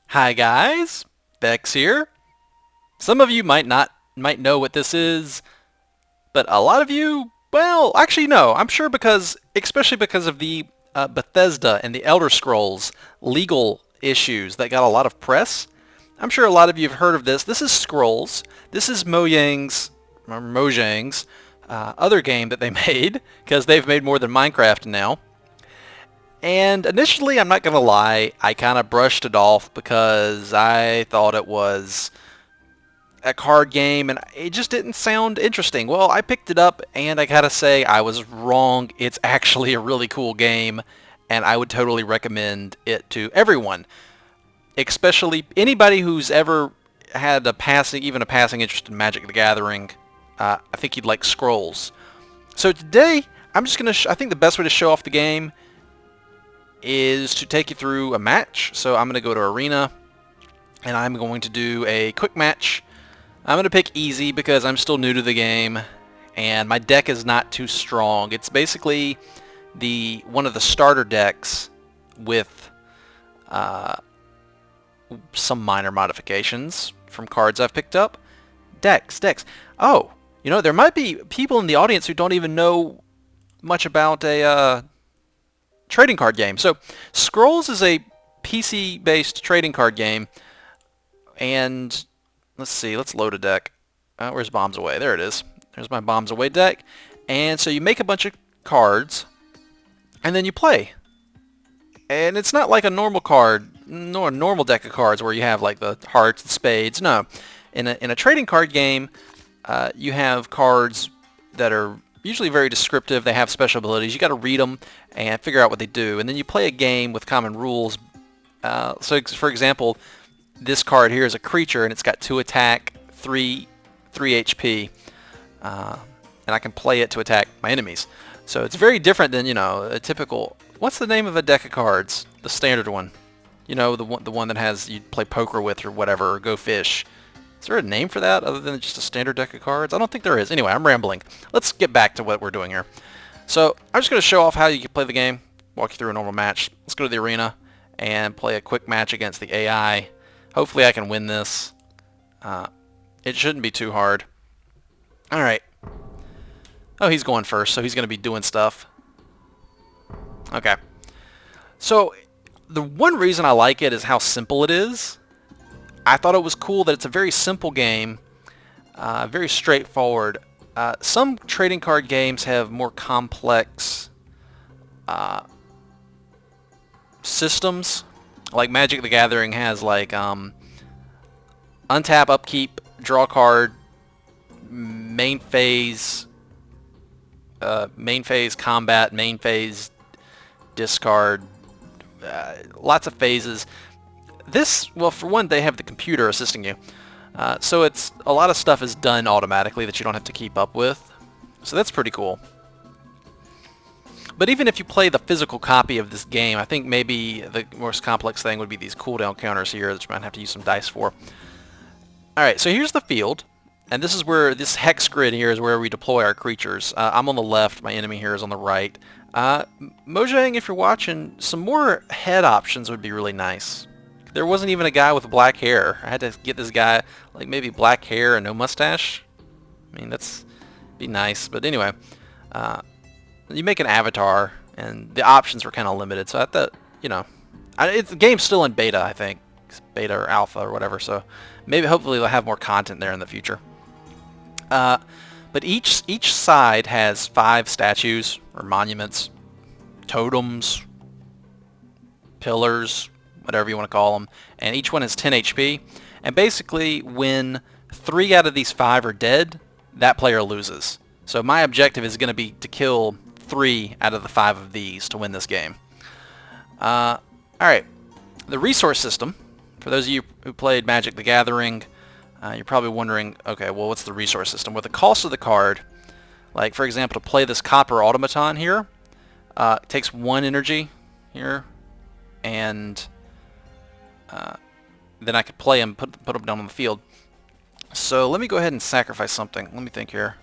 Hi guys, Vechs here. Some of you might know what this is, but a lot of you, well, actually no. I'm sure especially because of the Bethesda and the Elder Scrolls legal issues that got a lot of press. I'm sure a lot of you have heard of this. This is Scrolls. This is Mojang's other game that they made because they've made more than Minecraft now. And initially, I'm not going to lie, I kind of brushed it off because I thought it was a card game and it just didn't sound interesting. Well, I picked it up and I gotta say I was wrong. It's actually a really cool game and I would totally recommend it to everyone, especially anybody who's ever had even a passing interest in Magic the Gathering. I think you'd like Scrolls. So today, I'm just gonna. I think the best way to show off the game is to take you through a match. So I'm gonna go to Arena, and I'm going to do a quick match. I'm gonna pick easy because I'm still new to the game, and my deck is not too strong. It's basically one of the starter decks with some minor modifications from cards I've picked up. Decks. Oh, there might be people in the audience who don't even know much about a trading card game. So, Scrolls is a PC-based trading card game, and let's see, let's load a deck. Where's Bombs Away? There it is. There's my Bombs Away deck. And so you make a bunch of cards, and then you play. And it's not like a normal card, nor a normal deck of cards where you have like the hearts and spades. No. In a trading card game, you have cards that are usually very descriptive. They have special abilities. You got to read them and figure out what they do. And then you play a game with common rules. So, for example, this card here is a creature, and it's got 2 attack, 3 HP, and I can play it to attack my enemies. So it's very different than a typical. What's the name of a deck of cards? The standard one. The one that has you play poker with or whatever, or go fish. Is there a name for that other than just a standard deck of cards? I don't think there is. Anyway, I'm rambling. Let's get back to what we're doing here. So I'm just going to show off how you can play the game, walk you through a normal match. Let's go to the arena and play a quick match against the AI. Hopefully I can win this. It shouldn't be too hard. Alright. Oh, he's going first, so he's going to be doing stuff. Okay. So, the one reason I like it is how simple it is. I thought it was cool that it's a very simple game, very straightforward. Some trading card games have more complex systems. Like Magic the Gathering has like untap, upkeep, draw card, main phase combat, main phase discard, lots of phases. Well, for one, they have the computer assisting you. So it's a lot of stuff is done automatically that you don't have to keep up with. So that's pretty cool. But even if you play the physical copy of this game, I think maybe the most complex thing would be these cooldown counters here that you might have to use some dice for. Alright, so here's the field. And this is where this hex grid here is where we deploy our creatures. I'm on the left, my enemy here is on the right. Mojang, if you're watching, some more head options would be really nice. There wasn't even a guy with black hair. I had to get this guy, like maybe black hair and no mustache. I mean, that's be nice. But anyway, you make an avatar, and the options were kind of limited. So I thought, the game's still in beta, I think. It's beta or alpha or whatever. So maybe, hopefully, they'll have more content there in the future. But each side has 5 statues or monuments, totems, pillars, whatever you want to call them, and each one has 10 HP. And basically, when 3 out of these 5 are dead, that player loses. So my objective is going to be to kill 3 out of the 5 of these to win this game. Alright, the resource system, for those of you who played Magic the Gathering, you're probably wondering, okay, well, what's the resource system? Well, the cost of the card, like, for example, to play this copper automaton here, it takes 1 energy here, and then I could play him, put him down on the field. So let me go ahead and sacrifice something. Let me think here.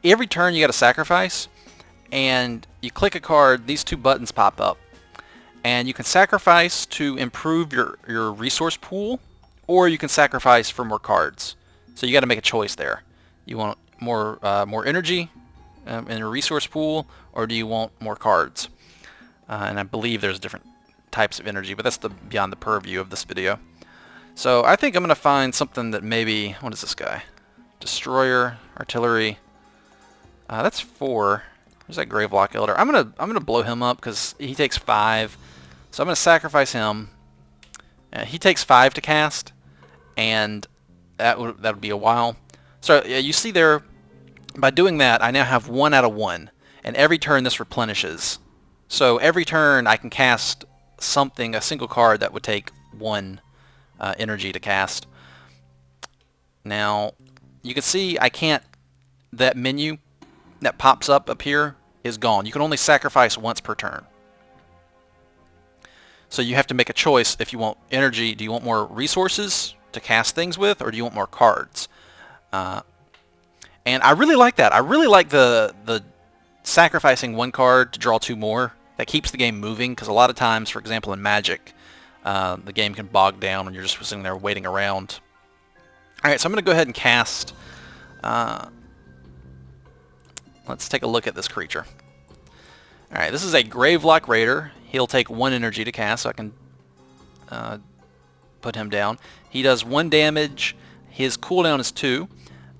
Every turn you got to sacrifice, and you click a card, these 2 buttons pop up. And you can sacrifice to improve your resource pool, or you can sacrifice for more cards. So you got to make a choice there. You want more energy in your resource pool, or do you want more cards? And I believe there's different types of energy, but that's beyond the purview of this video. So I think I'm going to find something that maybe, what is this guy? Destroyer, artillery. That's 4. There's that Gravelock Elder. I'm gonna blow him up because he takes 5. So I'm gonna sacrifice him. He takes 5 to cast, and that would be a while. So you see there, by doing that, I now have 1 out of 1, and every turn this replenishes. So every turn I can cast something, a single card that would take 1 energy to cast. Now you can see I can't. That menu that pops up here is gone. You can only sacrifice once per turn. So you have to make a choice if you want energy. Do you want more resources to cast things with, or do you want more cards? And I really like that. I really like the sacrificing 1 card to draw 2 more. That keeps the game moving, because a lot of times, for example in Magic, the game can bog down when you're just sitting there waiting around. Alright, so I'm going to go ahead and cast... let's take a look at this creature. Alright, this is a Gravelock Raider. He'll take 1 energy to cast, so I can put him down. He does 1 damage. His cooldown is 2.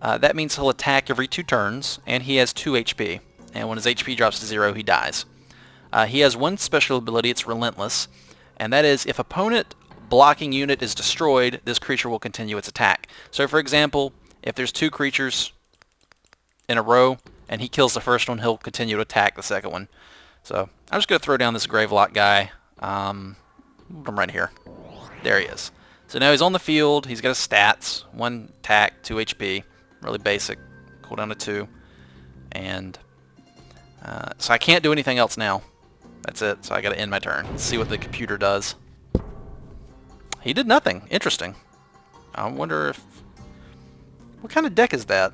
That means he'll attack every 2 turns, and he has 2 HP. And when his HP drops to 0, he dies. He has 1 special ability, it's Relentless, and that is if opponent blocking unit is destroyed, this creature will continue its attack. So for example, if there's 2 creatures in a row, and he kills the first one, he'll continue to attack the second one. So I'm just going to throw down this Gravelock guy. I'm right here. There he is. So now he's on the field. He's got his stats. 1 attack, 2 HP. Really basic. Cooldown to 2. And so I can't do anything else now. That's it. So I got to end my turn. Let's see what the computer does. He did nothing. Interesting. I wonder if... What kind of deck is that?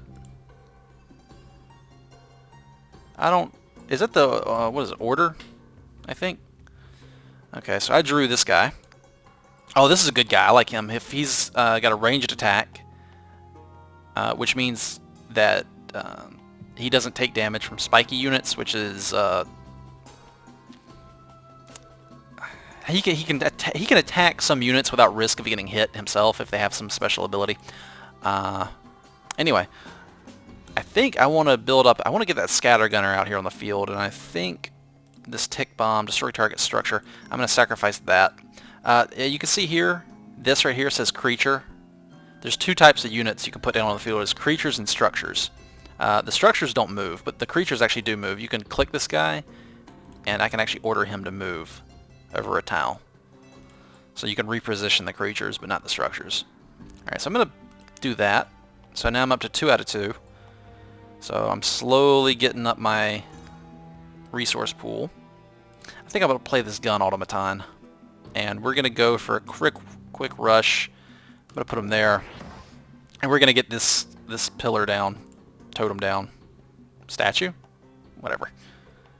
I don't... Is that the... what is it? Order? I think. Okay, so I drew this guy. Oh, this is a good guy. I like him. If he's got a ranged attack, which means that he doesn't take damage from spiky units, which is... he can attack some units without risk of getting hit himself if they have some special ability. Anyway, I think I want to build up... I want to get that scatter gunner out here on the field, and I think this tick bomb, destroy target structure, I'm going to sacrifice that. You can see here, this right here says creature. There's 2 types of units you can put down on the field. There's creatures and structures. The structures don't move, but the creatures actually do move. You can click this guy, and I can actually order him to move over a tile. So you can reposition the creatures, but not the structures. Alright, so I'm going to do that. So now I'm up to 2 out of 2. So I'm slowly getting up my resource pool. I think I'm going to play this gun automaton. And we're going to go for a quick rush. I'm going to put him there. And we're going to get this pillar down. Totem down. Statue? Whatever.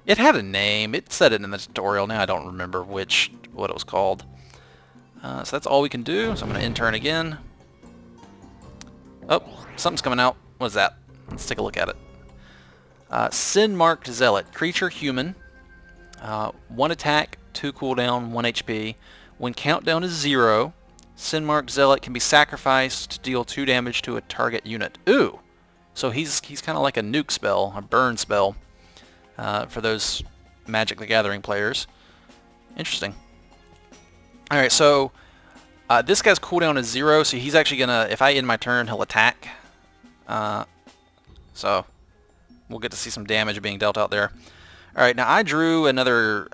It had a name. It said it in the tutorial. Now I don't remember what it was called. So that's all we can do. So I'm going to end turn again. Oh, something's coming out. What is that? Let's take a look at it. Sin-marked Zealot. Creature human. 1 attack, 2 cooldown, 1 HP. When countdown is 0, Sin-marked Zealot can be sacrificed to deal 2 damage to a target unit. Ooh! So he's kind of like a nuke spell, a burn spell, for those Magic the Gathering players. Interesting. Alright, so this guy's cooldown is 0, so he's actually gonna, if I end my turn, he'll attack. So we'll get to see some damage being dealt out there. Alright, now I drew another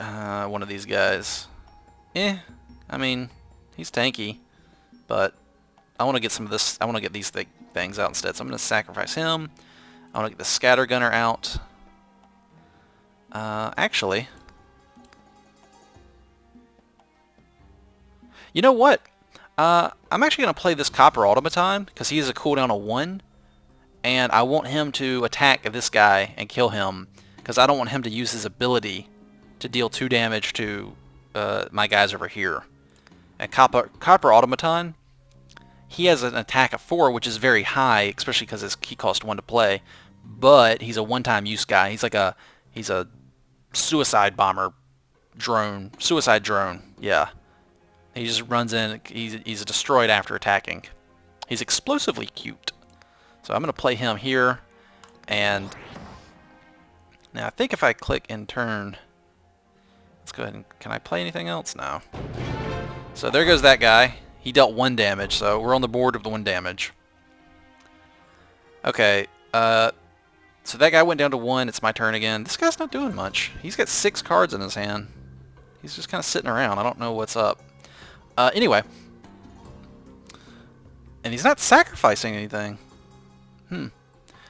one of these guys. I mean, he's tanky, but I want to get some of this, I want to get these things out instead, so I'm going to sacrifice him. I want to get the scatter gunner out. Actually, you know what? I'm actually going to play this Copper Automaton, because he has a cooldown of 1, and I want him to attack this guy and kill him, because I don't want him to use his ability to deal 2 damage to my guys over here. And Copper Automaton, he has an attack of 4, which is very high, especially because he costs 1 to play. But he's a one-time use guy. He's a suicide bomber drone, suicide drone. Yeah, he just runs in. He's destroyed after attacking. He's explosively cute. So I'm gonna play him here, and now I think if I click in turn, let's go ahead and can I play anything else now? So there goes that guy. He dealt 1 damage, so we're on the board with the 1 damage. Okay, so that guy went down to 1. It's my turn again. This guy's not doing much. He's got 6 cards in his hand. He's just kind of sitting around. I don't know what's up. Anyway. And he's not sacrificing anything.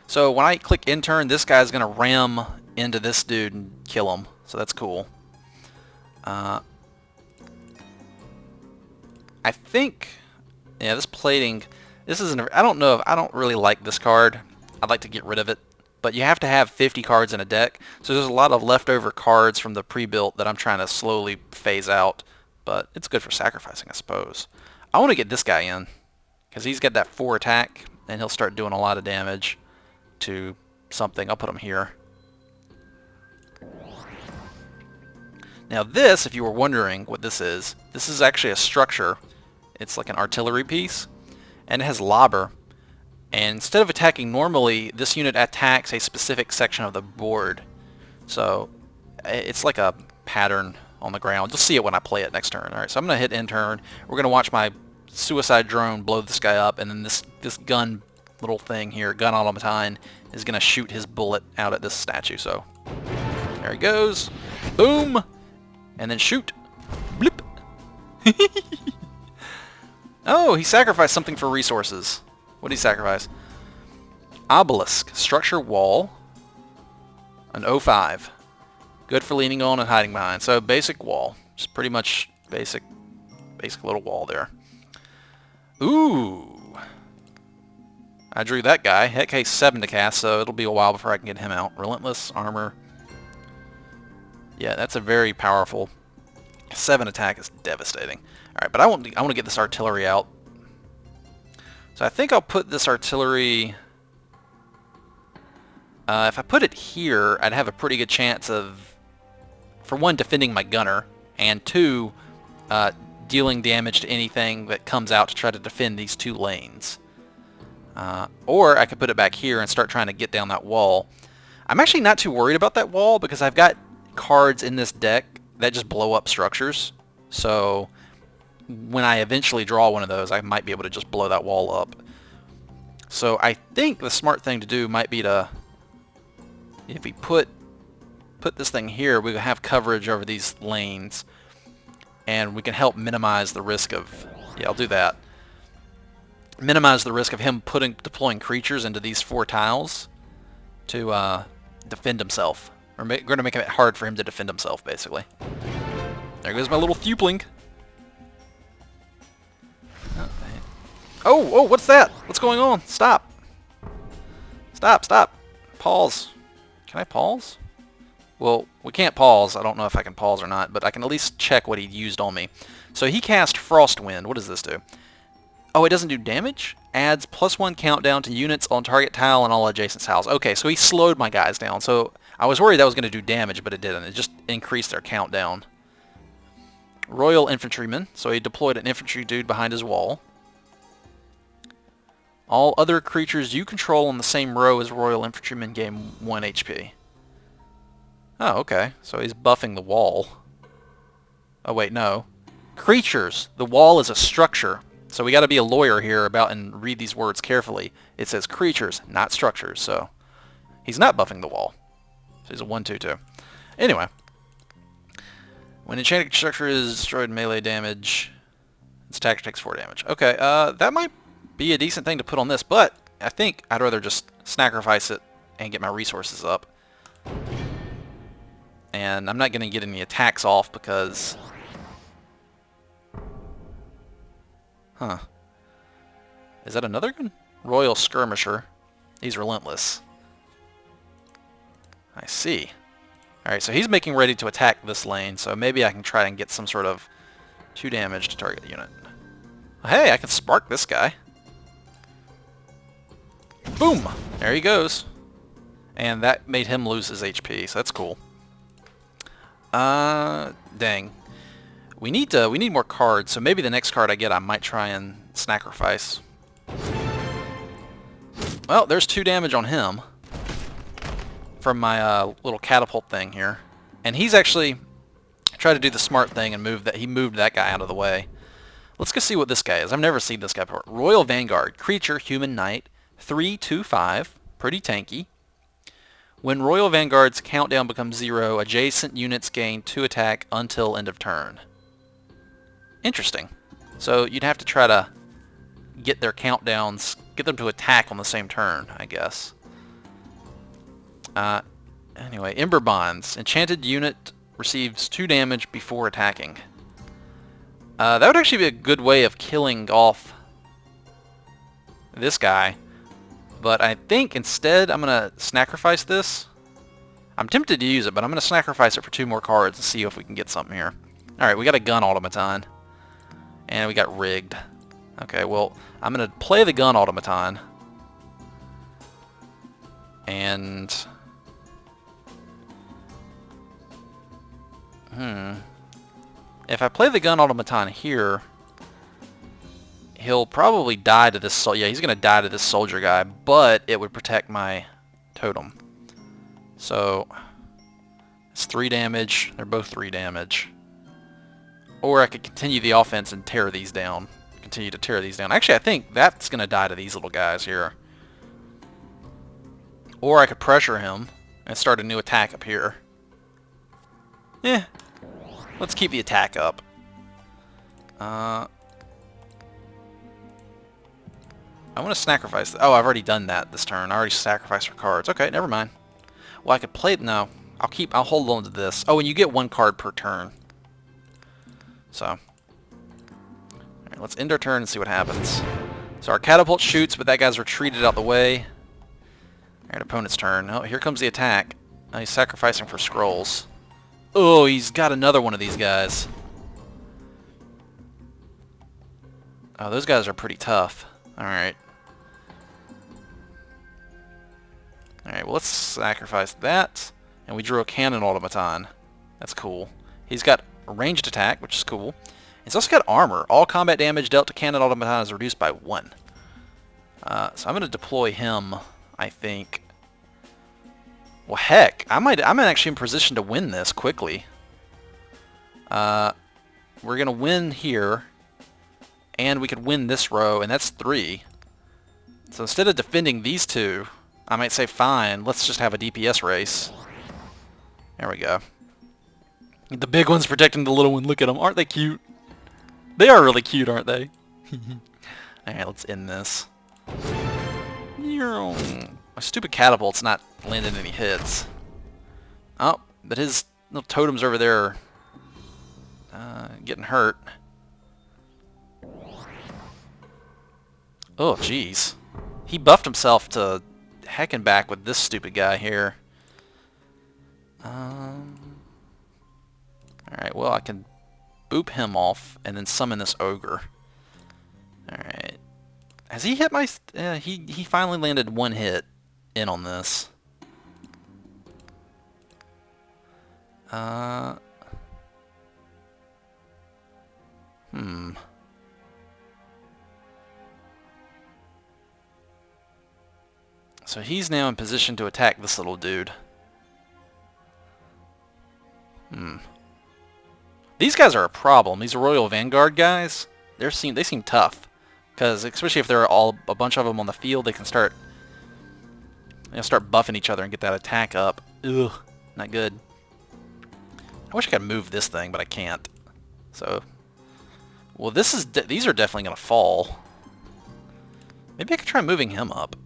So when I click in turn, this guy's going to ram into this dude and kill him. So that's cool. I think, yeah, this plating, this isn't, I don't know, I don't really like this card. I'd like to get rid of it. But you have to have 50 cards in a deck. So there's a lot of leftover cards from the pre-built that I'm trying to slowly phase out. But it's good for sacrificing, I suppose. I want to get this guy in, because he's got that 4 attack, and he'll start doing a lot of damage to something. I'll put him here. Now this, if you were wondering what this is actually a structure. It's like an artillery piece, and it has lobber. And instead of attacking normally, this unit attacks a specific section of the board. So it's like a pattern on the ground. You'll see it when I play it next turn. Alright, so I'm going to hit end turn. We're going to watch my suicide drone blow this guy up, and then this gun little thing here, gun automaton, is going to shoot his bullet out at this statue. So there he goes. Boom! And then shoot. Blip! Oh, he sacrificed something for resources. What did he sacrifice? Obelisk. Structure wall. An 05. Good for leaning on and hiding behind. So basic wall. Just pretty much basic little wall there. Ooh. I drew that guy. Heck, case 7 to cast, so it'll be a while before I can get him out. Relentless armor. Yeah, that's a very powerful 7 attack is devastating. Alright, but I want to get this artillery out. So I think I'll put this artillery... if I put it here, I'd have a pretty good chance of, for 1, defending my gunner, and 2, dealing damage to anything that comes out to try to defend these 2 lanes. Or I could put it back here and start trying to get down that wall. I'm actually not too worried about that wall because I've got cards in this deck that just blow up structures. So when I eventually draw one of those, I might be able to just blow that wall up. So I think the smart thing to do might be to, if we put this thing here, we can have coverage over these lanes, and we can help minimize the risk of, yeah, I'll do that. Minimize the risk of him deploying creatures into these 4 tiles to defend himself. We're going to make it hard for him to defend himself, basically. There goes my little Thupling. Oh, what's that? What's going on? Stop. Stop. Pause. Can I pause? Well, we can't pause. I don't know if I can pause or not, but I can at least check what he used on me. So he cast Frostwind. What does this do? Oh, it doesn't do damage? Adds +1 countdown to units on target tile and all adjacent tiles. Okay, so he slowed my guys down. So I was worried that was going to do damage, but it didn't. It just increased their countdown. Royal Infantryman. So he deployed an infantry dude behind his wall. All other creatures you control on the same row as Royal Infantryman gain 1 HP. Oh, okay. So he's buffing the wall. Oh, wait, no. Creatures. The wall is a structure. So we got to be a lawyer here and read these words carefully. It says creatures, not structures. So he's not buffing the wall. So he's a 1/2/2. Anyway. When enchanted structure is destroyed, melee damage, its attacker takes 4 damage. Okay, that might be a decent thing to put on this, but I think I'd rather just sacrifice it and get my resources up. And I'm not going to get any attacks off because... Huh. Is that another one? Royal Skirmisher. He's relentless. I see. Alright, so he's making ready to attack this lane, so maybe I can try and get some sort of 2 damage to target the unit. Hey, I can spark this guy. Boom! There he goes. And that made him lose his HP, so that's cool. Dang. We need more cards, so maybe the next card I get I might try and sacrifice. Well, there's 2 damage on him from my little catapult thing here. And he's actually tried to do the smart thing and he moved that guy out of the way. Let's go see what this guy is. I've never seen this guy before. Royal Vanguard, creature, human knight, 3/2/5, pretty tanky. When Royal Vanguard's countdown becomes 0, adjacent units gain 2 attack until end of turn. Interesting. So you'd have to try to get their countdowns, get them to attack on the same turn, I guess. Anyway, Ember Bonds. Enchanted unit receives 2 damage before attacking. That would actually be a good way of killing off this guy. But I think instead I'm going to sacrifice this. I'm tempted to use it, but I'm going to sacrifice it for 2 more cards and see if we can get something here. Alright, we got a gun automaton. And we got rigged. Okay, well, I'm going to play the gun automaton. And... if I play the gun automaton here, he'll probably die to this... yeah, he's going to die to this soldier guy, but it would protect my totem. So, it's 3 damage. They're both 3 damage. Or I could continue the offense and tear these down. Continue to tear these down. Actually, I think that's going to die to these little guys here. Or I could pressure him and start a new attack up here. Let's keep the attack up. I want to sacrifice... oh, I've already done that this turn. I already sacrificed for cards. Okay, never mind. Well, I could play... no. I'll hold on to this. Oh, and you get 1 card per turn. So. Alright, let's end our turn and see what happens. So our catapult shoots, but that guy's retreated out the way. Alright, opponent's turn. Oh, here comes the attack. Oh, he's sacrificing for scrolls. Oh, he's got another one of these guys. Oh, those guys are pretty tough. Alright. Alright, well, let's sacrifice that. And we drew a cannon automaton. That's cool. He's got a ranged attack, which is cool. He's also got armor. All combat damage dealt to cannon automaton is reduced by 1. So I'm going to deploy him, I think. Well, heck, I'm actually in position to win this quickly. We're going to win here. And we could win this row, and that's 3. So instead of defending these 2, I might say, fine, let's just have a DPS race. There we go. The big one's protecting the little one. Look at them. Aren't they cute? They are really cute, aren't they? Alright, let's end this. My stupid catapult's not landing any hits. Oh, but his little totems over there are getting hurt. Oh, jeez. He buffed himself to heckin' back with this stupid guy here. Alright, well, I can boop him off and then summon this ogre. Alright. Has he hit my... he finally landed 1 hit in on this. So he's now in position to attack this little dude. These guys are a problem. These Royal Vanguard guys, they seem tough. Because especially if there are a bunch of them on the field, they can start buffing each other and get that attack up. Ugh, not good. I wish I could move this thing, but I can't. So, well, these are definitely going to fall. Maybe I could try moving him up.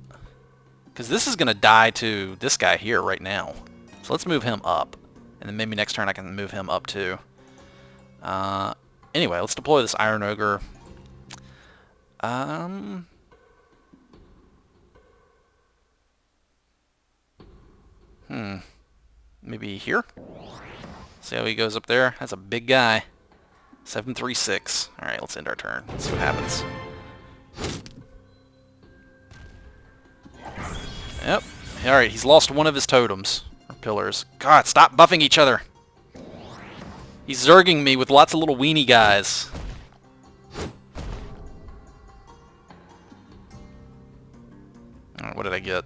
Because this is going to die to this guy here right now. So let's move him up. And then maybe next turn I can move him up too. Anyway, let's deploy this Iron Ogre. maybe here. See how he goes up there? That's a big guy. 736. Alright, let's end our turn. Let's see what happens. Yep. Alright, he's lost one of his totems. Or pillars. God, stop buffing each other. He's zerging me with lots of little weenie guys. Alright, what did I get?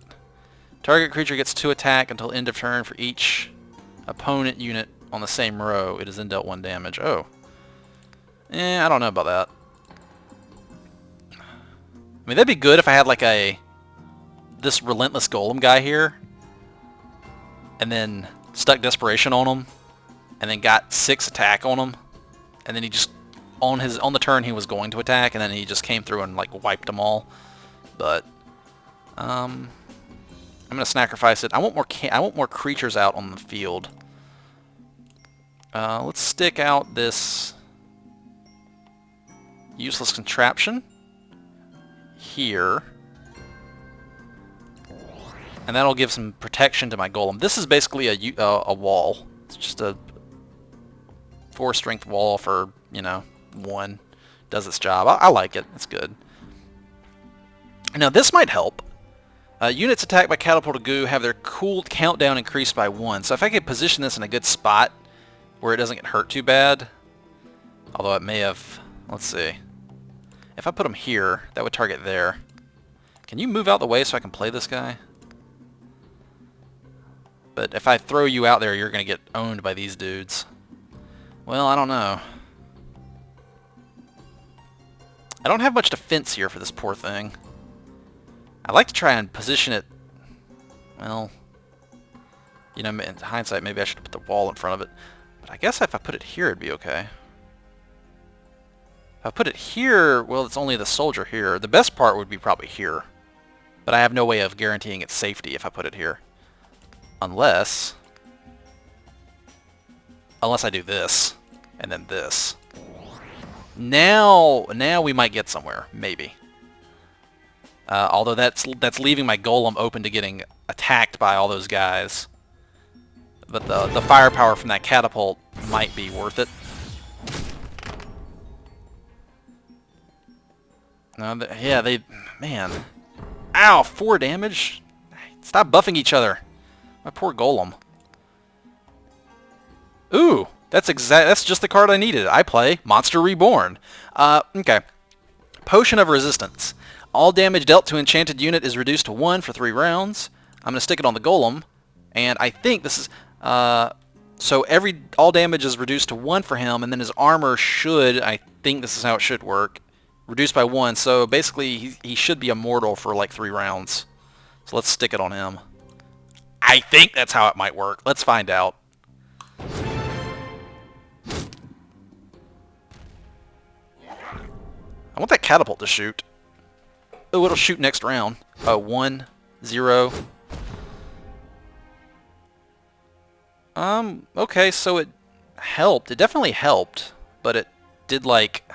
Target creature gets 2 attack until end of turn for each opponent unit on the same row. It is then dealt 1 damage. Oh. I don't know about that. I mean, that'd be good if I had like this relentless golem guy here, and then stuck desperation on him, and then got 6 attack on him, and then he just on the turn he was going to attack, and then he just came through and like wiped them all. But I'm gonna sacrifice it. I want more creatures out on the field. Let's stick out this useless contraption here, and that'll give some protection to my golem. This is basically a wall. It's just a 4 strength wall for, you know, 1. Does its job. I like it. It's good. Now this might help. Units attacked by catapult goo have their cooled countdown increased by 1. So if I could position this in a good spot where it doesn't get hurt too bad, although it may have, let's see. If I put him here, that would target there. Can you move out the way so I can play this guy? But if I throw you out there, you're going to get owned by these dudes. Well, I don't know. I don't have much defense here for this poor thing. I'd like to try and position it, well, you know, in hindsight, maybe I should put the wall in front of it. But I guess if I put it here, it'd be okay. If I put it here, well, it's only the soldier here. The best part would be probably here. But I have no way of guaranteeing its safety if I put it here. Unless I do this, and then this. Now we might get somewhere, maybe. Although that's leaving my golem open to getting attacked by all those guys. But the firepower from that catapult might be worth it. Yeah, man. Ow, 4 damage? Stop buffing each other. My poor golem. Ooh, that's just the card I needed. I play Monster Reborn. Okay. Potion of Resistance. All damage dealt to enchanted unit is reduced to 1 for 3 rounds. I'm going to stick it on the golem, and I think this is so all damage is reduced to 1 for him, and then his armor should, I think this is how it should work, reduced by 1. So basically he should be immortal for like 3 rounds. So let's stick it on him. I think that's how it might work. Let's find out. I want that catapult to shoot. Oh, it'll shoot next round. 1, 0. Okay, so it helped. It definitely helped, but it did like,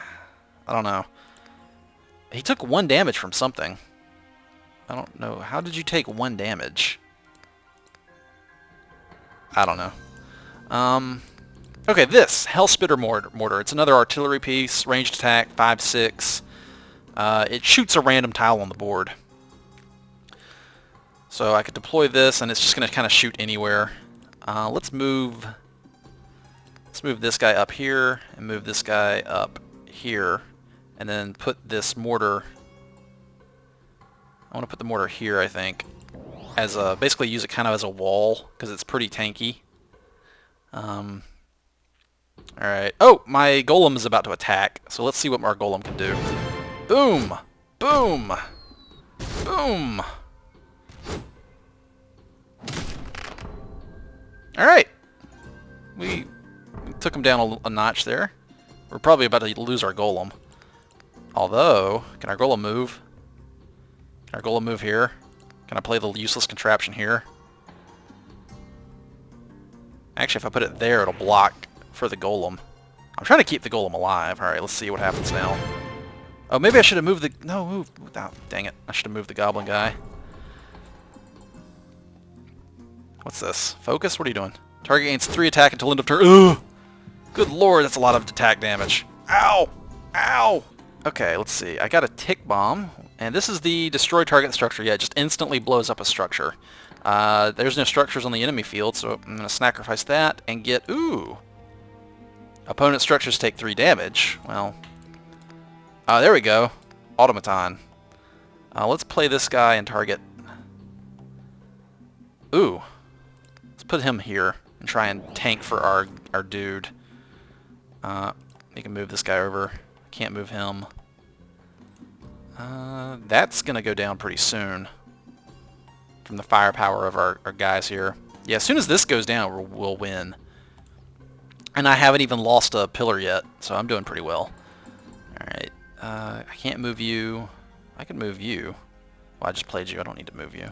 I don't know. He took 1 damage from something. I don't know. How did you take 1 damage? I don't know. Okay, this Hellspitter mortar. It's another artillery piece, ranged attack, 5/6. It shoots a random tile on the board. So I could deploy this, and it's just going to kind of shoot anywhere. Let's move this guy up here, and move this guy up here, and then put this mortar. I want to put the mortar here, I think, as basically use it kind of as a wall because it's pretty tanky. All right. Oh, my golem is about to attack, so let's see what our golem can do. Boom! Boom! Boom! Alright. We took him down a notch there. We're probably about to lose our golem. Although, can our golem move? Can our golem move here? Can I play the useless contraption here? Actually, if I put it there, it'll block for the golem. I'm trying to keep the golem alive. Alright, let's see what happens now. Oh, maybe I should have moved the... No, move. Oh, dang it. I should have moved the goblin guy. What's this? Focus? What are you doing? Target gains 3 attack until end of turn. Ugh! Good lord, that's a lot of attack damage. Ow! Ow! Okay, let's see. I got a tick bomb, and this is the destroy target structure. Yeah, it just instantly blows up a structure. There's no structures on the enemy field, so I'm going to sacrifice that and get... Ooh! Opponent structures take 3 damage. Well... there we go. Automaton. Let's play this guy and target... Ooh! Let's put him here and try and tank for our dude. We can move this guy over. Can't move him. That's going to go down pretty soon from the firepower of our guys here. Yeah, as soon as this goes down, we'll win. And I haven't even lost a pillar yet, so I'm doing pretty well. Alright, I can't move you. I can move you. Well, I just played you. I don't need to move you.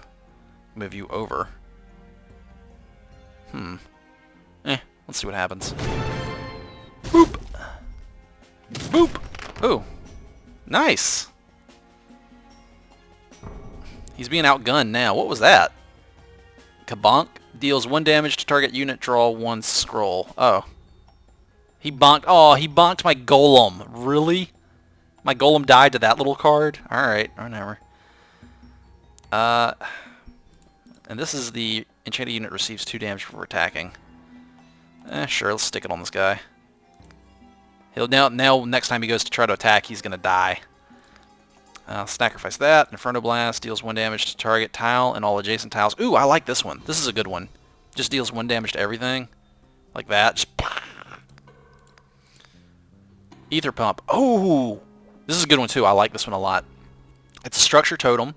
Move you over. Let's see what happens. Boop! Boop! Ooh. Nice! He's being outgunned now. What was that? Kabonk deals 1 damage to target unit, draw 1 scroll. Oh. He bonked. Oh, he bonked my golem. Really? My golem died to that little card? Alright, whatever. And this is the enchanted unit receives 2 damage for attacking. Sure, let's stick it on this guy. He'll now next time he goes to try to attack, he's gonna die. Sacrifice that. Inferno Blast deals 1 damage to target tile and all adjacent tiles. Ooh, I like this one. This is a good one. Just deals 1 damage to everything. Like that. Just Ether Pump. Oh! This is a good one too. I like this one a lot. It's a structure totem.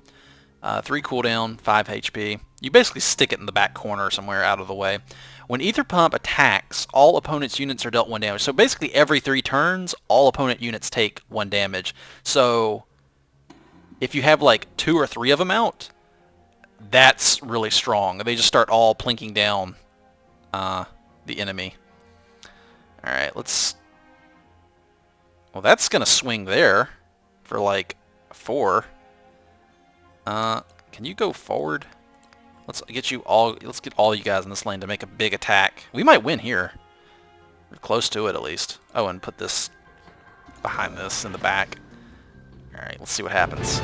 3 cooldown, 5 HP. You basically stick it in the back corner somewhere out of the way. When Ether Pump attacks, all opponent's units are dealt 1 damage. So basically every 3 turns, all opponent units take 1 damage. So if you have like 2 or 3 of them out, that's really strong. They just start all plinking down the enemy. Alright, let's... Well, that's going to swing there for like 4. Can you go forward? Let's get you all. Let's get all you guys in this lane to make a big attack. We might win here. We're close to it at least. Oh, and put this behind this in the back. All right, let's see what happens.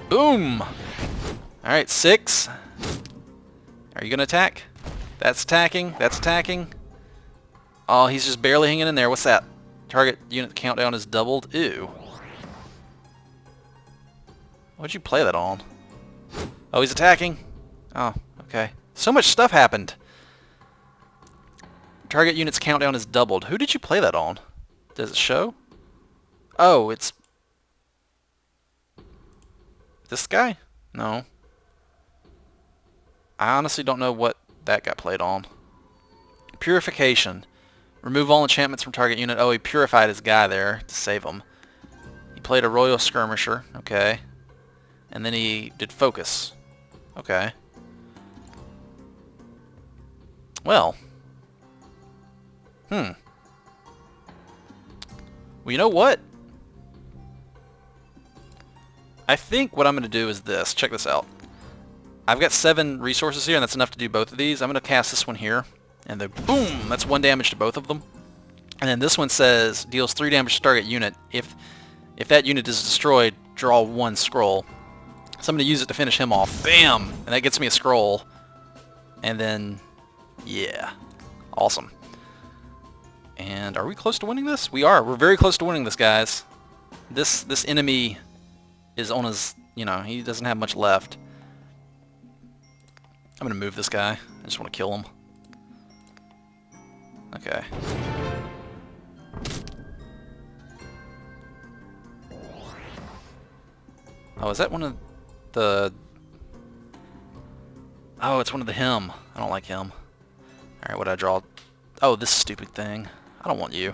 Boom! All right, 6. Are you gonna attack? That's attacking. That's attacking. Oh, he's just barely hanging in there. What's that? Target unit countdown is doubled. Ew. What'd you play that on? Oh, he's attacking. Oh, okay. So much stuff happened. Target unit's countdown is doubled. Who did you play that on? Does it show? Oh, it's... this guy? No. I honestly don't know what that got played on. Purification. Remove all enchantments from target unit. Oh, he purified his guy there to save him. He played a Royal Skirmisher. Okay. And then he did focus. Okay. Well. Well, you know what? I think what I'm going to do is this. Check this out. I've got 7 resources here, and that's enough to do both of these. I'm going to cast this one here. And then, boom! That's 1 damage to both of them. And then this one says, deals 3 damage to target unit. If that unit is destroyed, draw 1 scroll. So I'm going to use it to finish him off. Bam! And that gets me a scroll. And then, yeah. Awesome. And are we close to winning this? We are. We're very close to winning this, guys. This enemy is on his, you know, he doesn't have much left. I'm going to move this guy. I just want to kill him. Okay. Oh, is that one of the... Oh, it's one of the him. I don't like him. Alright, what did I draw? Oh, this stupid thing. I don't want you.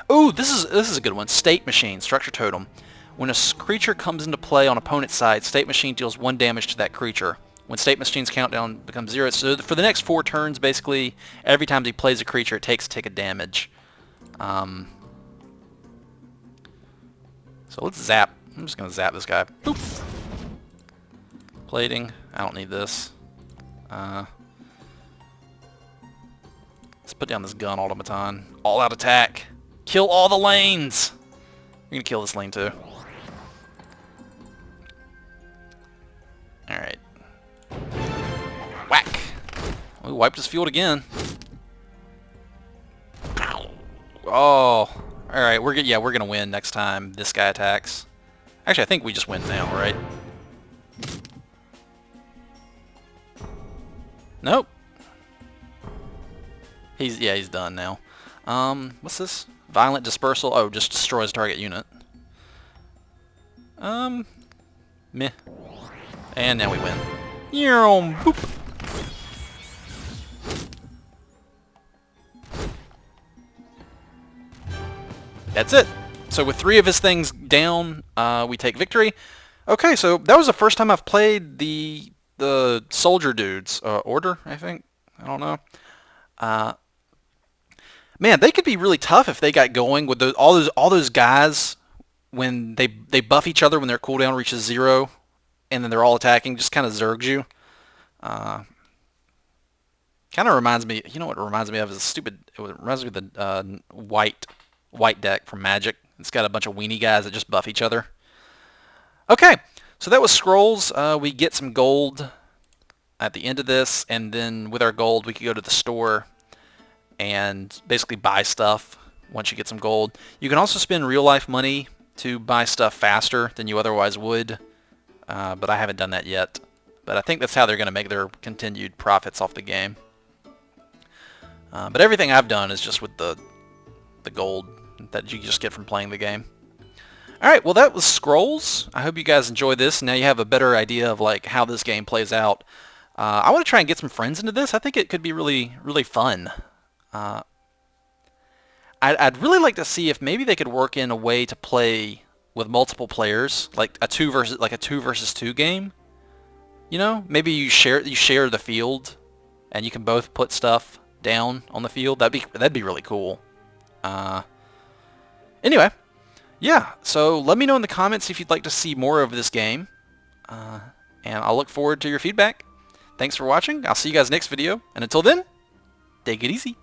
Oh, this is a good one. State Machine, Structure Totem. When a creature comes into play on opponent's side, State Machine deals 1 damage to that creature. When State Machine's countdown becomes 0, so for the next 4 turns, basically, every time he plays a creature, it takes a tick of damage. So let's zap. I'm just going to zap this guy. Boop. Plating. I don't need this. Let's put down this gun automaton. All out attack. Kill all the lanes. We're gonna kill this lane too. Alright. Whack. We wiped his field again. Oh. Alright, we're gonna win next time this guy attacks. Actually, I think we just win now, right? Nope. He's done now. What's this? Violent dispersal. Oh, just destroys target unit. Meh. And now we win. Boop. That's it. So with 3 of his things down, we take victory. Okay, so that was the first time I've played the soldier dudes. Order, I think. I don't know. Man, they could be really tough if they got going with all those guys when they buff each other when their cooldown reaches 0, and then they're all attacking. Just kind of zergs you. Kind of reminds me. You know what it reminds me of is stupid. It reminds me of the white deck from Magic. It's got a bunch of weenie guys that just buff each other. Okay, so that was Scrolls. We get some gold at the end of this, and then with our gold, we could go to the store and basically buy stuff once you get some gold. You can also spend real-life money to buy stuff faster than you otherwise would, but I haven't done that yet. But I think that's how they're going to make their continued profits off the game. But everything I've done is just with the gold that you just get from playing the game. Alright, well that was Scrolls. I hope you guys enjoyed this. Now you have a better idea of like how this game plays out. I want to try and get some friends into this. I think it could be really, really fun. I'd really like to see if maybe they could work in a way to play with multiple players, like a 2 versus 2 game. You know, maybe you share the field, and you can both put stuff down on the field. That'd be really cool. Anyway, yeah. So let me know in the comments if you'd like to see more of this game, and I'll look forward to your feedback. Thanks for watching. I'll see you guys next video, and until then, take it easy.